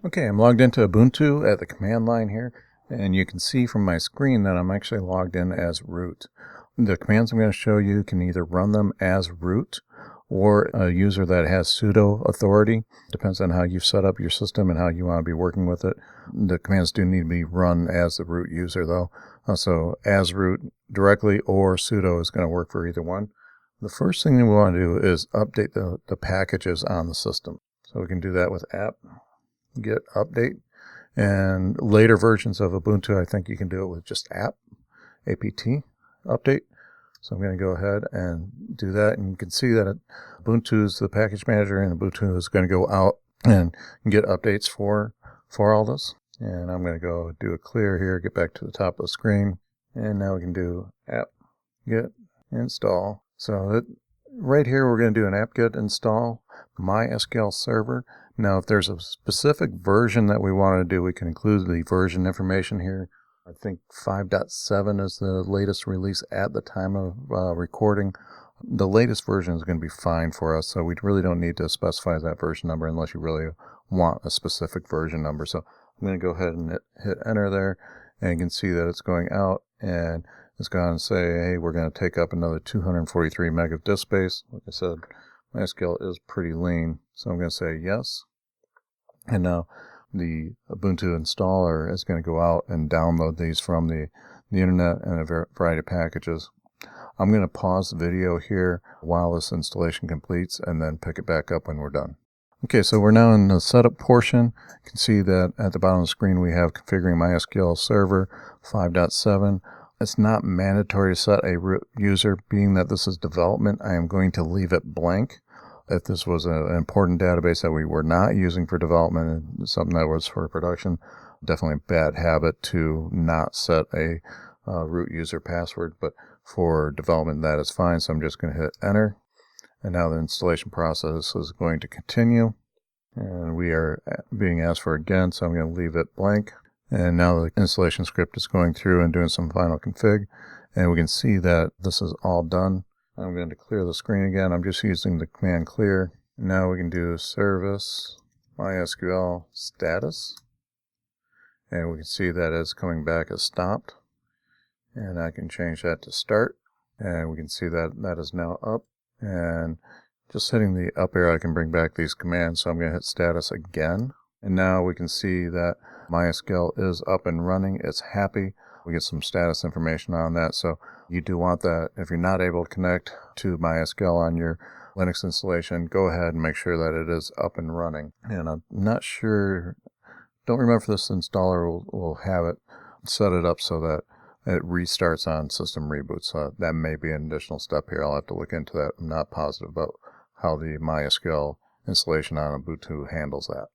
Okay, I'm logged into Ubuntu at the command line here, and you can see from my screen that I'm actually logged in as root. The commands I'm going to show you can either run them as root or a user that has sudo authority. Depends on how you've set up your system and how you want to be working with it. The commands do need to be run as the root user though. So as root directly or sudo is going to work for either one. The first thing that we want to do is update the packages on the system. So we can do that with app get update, and later versions of Ubuntu I think you can do it with just apt update. So I'm going to go ahead and do that, and you can see that Ubuntu is the package manager, and Ubuntu is going to go out and get updates for all this. And I'm going to go do a clear here, get back to the top of the screen, and now we can do apt get install. So right here we're going to do an apt-get install MySQL server. Now if there's a specific version that we want to do, we can include the version information here. I think 5.7 is the latest release at the time of recording. The latest version is going to be fine for us, so we really don't need to specify that version number unless you really want a specific version number. So I'm going to go ahead and hit enter there, and you can see that it's going out, and it's going to say, hey, we're going to take up another 243 meg of disk space. Like I said, MySQL is pretty lean, so I'm going to say yes. And now the Ubuntu installer is going to go out and download these from the internet and a variety of packages. I'm going to pause the video here while this installation completes and then pick it back up when we're done. Okay, so we're now in the setup portion. You can see that at the bottom of the screen we have configuring MySQL server 5.7. It's not mandatory to set a root user. Being that this is development, I am going to leave it blank. If this was an important database that we were not using for development and something that was for production, definitely a bad habit to not set a root user password, but for development that is fine. So I'm just going to hit enter, and now the installation process is going to continue, and we are being asked for again, so I'm going to leave it blank. And now the installation script is going through and doing some final config, and we can see that this is all done. I'm going to clear the screen again. I'm just using the command clear. Now we can do service MySQL status, and we can see that it's coming back as stopped, and I can change that to start, and we can see that that is now up, and just hitting the up arrow I can bring back these commands. So I'm going to hit status again, and now we can see that MySQL is up and running. It's happy. We get some status information on that. So you do want that. If you're not able to connect to MySQL on your Linux installation, go ahead and make sure that it is up and running. And I'm not sure, don't remember if this installer will have it set it up so that it restarts on system reboot. So that may be an additional step here. I'll have to look into that. I'm not positive about how the MySQL installation on Ubuntu handles that.